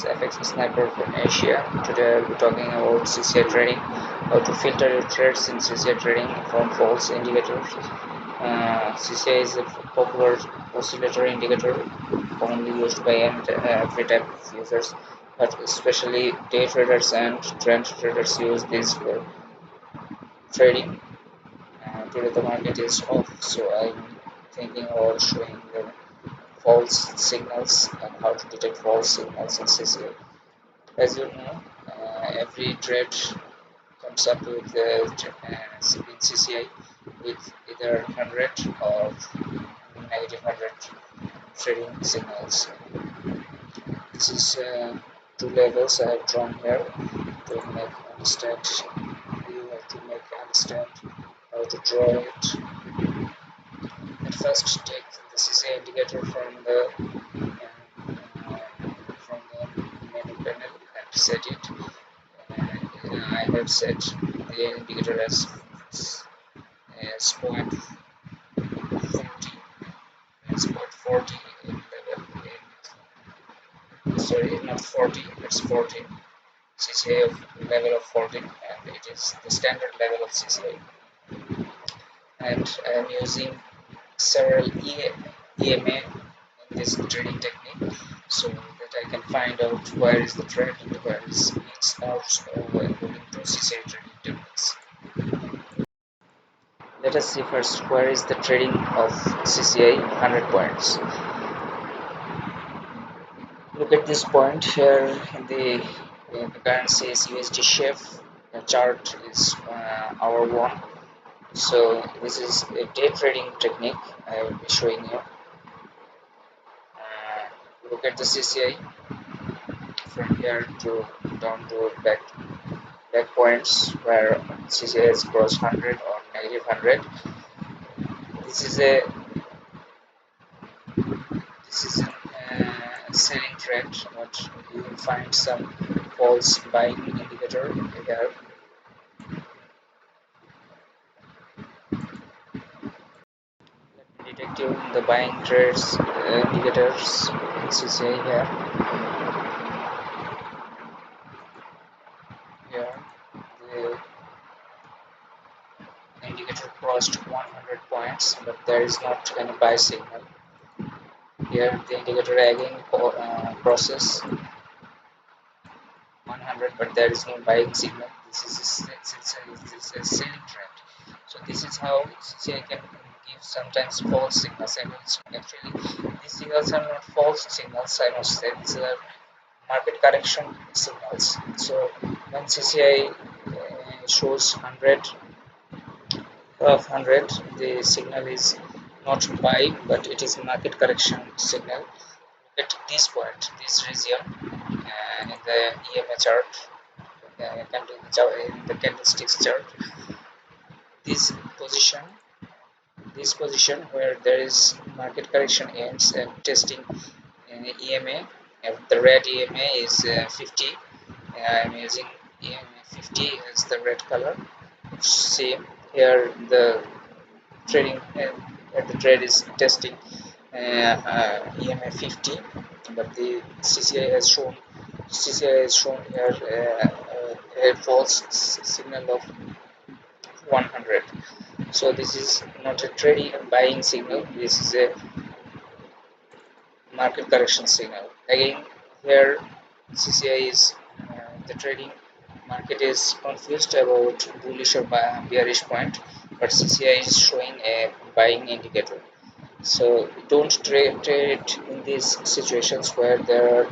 is FX Sniper from Asia. Today I'll be talking about CCI trading, how to filter your trades in CCI trading from false indicators. CCI is a popular oscillator indicator commonly used by every type of users, but especially day traders and trend traders use this for trading. Today the market is off, so I'm thinking about showing the false signals and how to detect false signals in CCI. As you know, every trade comes up with in CCI with either 100 or negative 100 trading signals. This is two levels I have drawn here to make understand. You have to make understand how to draw it. At first, take the CCI indicator from the menu panel and set it. I have set the indicator as 0.40 level sorry, not 40, it's 14 CCI of level of 14, and it is the standard level of CCI. And I am using several EMA in this trading technique so that I can find out where is the trend and where is ins outs according to CCI trading techniques. Let us see first where is the trading of CCI 100 points. Look at this point here in the currency is USD chef. The chart is hour 1. So this is a day trading technique I will be showing you. Look at the CCI from here to down to back points where CCI has crossed 100 or negative 100. This is a selling trend, but you will find some false buying indicator here. Let me detect you the buying trades indicators in CCI here. Here the indicator crossed 100 points, but there is not any buy signal. Here the indicator again crosses 100, but there is no buying signal. This is a selling trend. So this is how CCI can give sometimes false signals. Actually, these signals are not false signals, I must say. These are market correction signals. So when CCI shows 100 of 100, the signal is not buy, but it is market correction signal. At this point, this region in the EMA chart, in the candlesticks chart, this position where there is market correction ends and testing EMA. The red EMA is 50. I am using EMA 50 as the red color. Same here, the trading the trade is testing EMA 50, but the CCI has shown here a false signal of 100. So this is not a trading and buying signal. This is a market correction signal. Again, here CCI is the trading market is confused about bullish or bearish point, but CCI is showing a buying indicator. So don't trade in these situations where the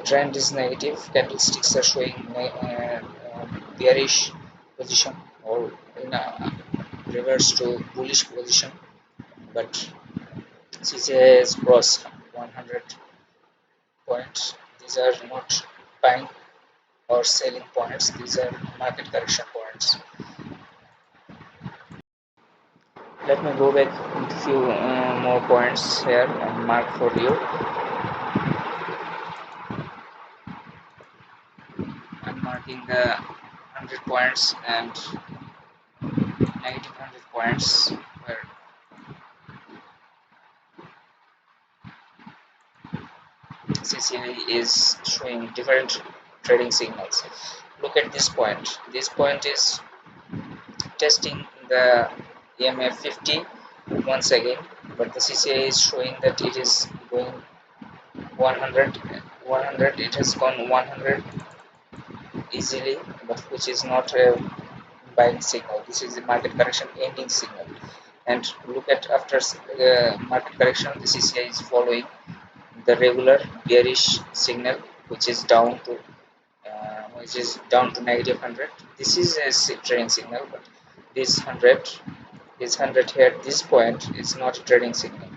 trend is negative, candlesticks are showing bearish position or in a reverse to bullish position, but CCI has crossed 100 points. These are not buying or selling points, these are market correction points. Let me go back into few more points here and mark for you. I'm marking the 100 points and negative 100 points where CCI is showing different trading signals. Look at this point. This point is testing the EMF 50 once again, but the CCI is showing that it is going 100. 100. It has gone 100 easily, but which is not a buying signal. This is a market correction ending signal. And look at after market correction, the CCI is following the regular bearish signal, which is down to negative 100. This is a trading signal, but this 100 here, this point is not a trading signal.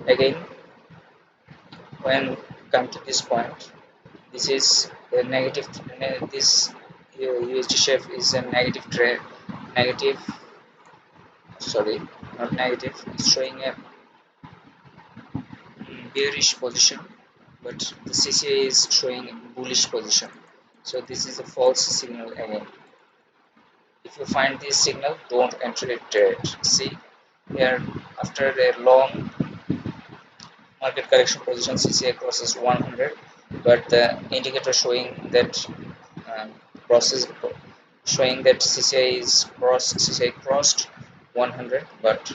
Again, when come to this point, this is a negative. This USD shape is a negative trade. Negative, sorry, not negative. It's showing a bearish position, but the CCI is showing bullish position. So this is a false signal again. If you find this signal, don't enter it trade. See here, after a long market correction position, CCI crosses 100, but the indicator showing that process showing that CCI crossed 100, but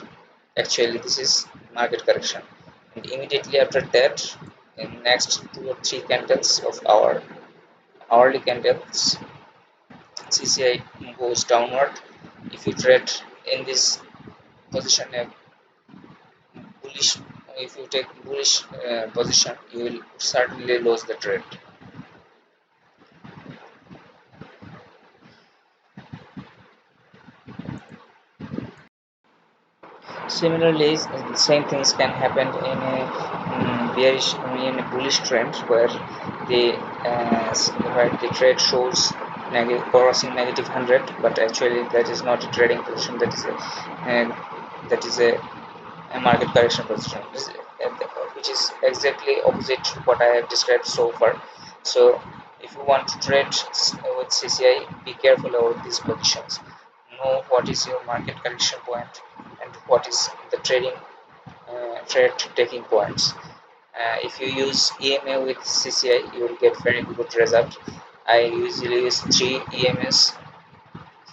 actually this is market correction. And immediately after that, in next 2 or 3 candles of our hourly candles, CCI goes downward. If you trade in this position a bullish, if you take bullish position, you will certainly lose the trade. Similarly, the same things can happen in a bearish, in a bullish trend where the trade shows crossing negative 100, but actually that is not a trading position. That is a market correction position, which is exactly opposite to what I have described so far. So, if you want to trade with CCI, be careful about these positions. Know what is your market correction point and what is the trade taking points. If you use EMA with CCI, you will get very good result. I usually use 3 EMS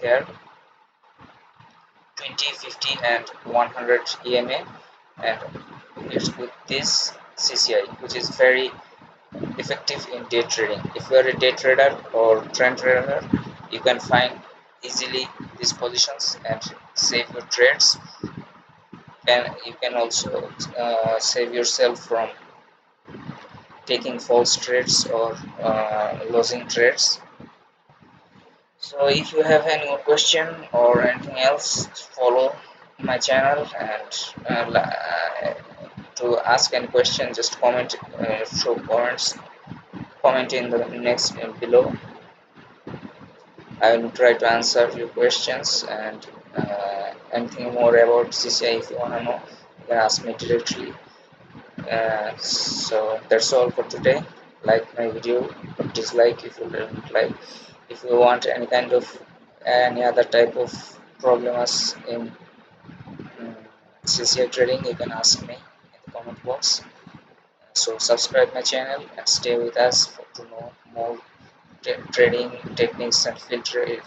here: 20, 50 and 100 EMA, and it's with this CCI, which is very effective in day trading. If you are a day trader or trend trader, you can find easily these positions and save your trades, and you can also save yourself from taking false trades or losing trades. So if you have any more question or anything else, follow my channel, and to ask any question, just comment, show comments, comment in the next below. I will try to answer your questions, and anything more about CCI, if you want to know, you can ask me directly. So that's all for today. Like my video, dislike if you don't like. If you want any other type of problems in CCI trading, you can ask me in the comment box. So subscribe my channel and stay with us to know more trading techniques and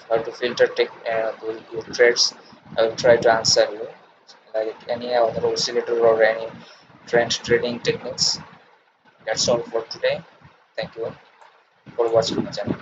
how to filter your trades. I will try to answer you like any other oscillator or any trend trading techniques. That's all for today. Thank you for watching my channel.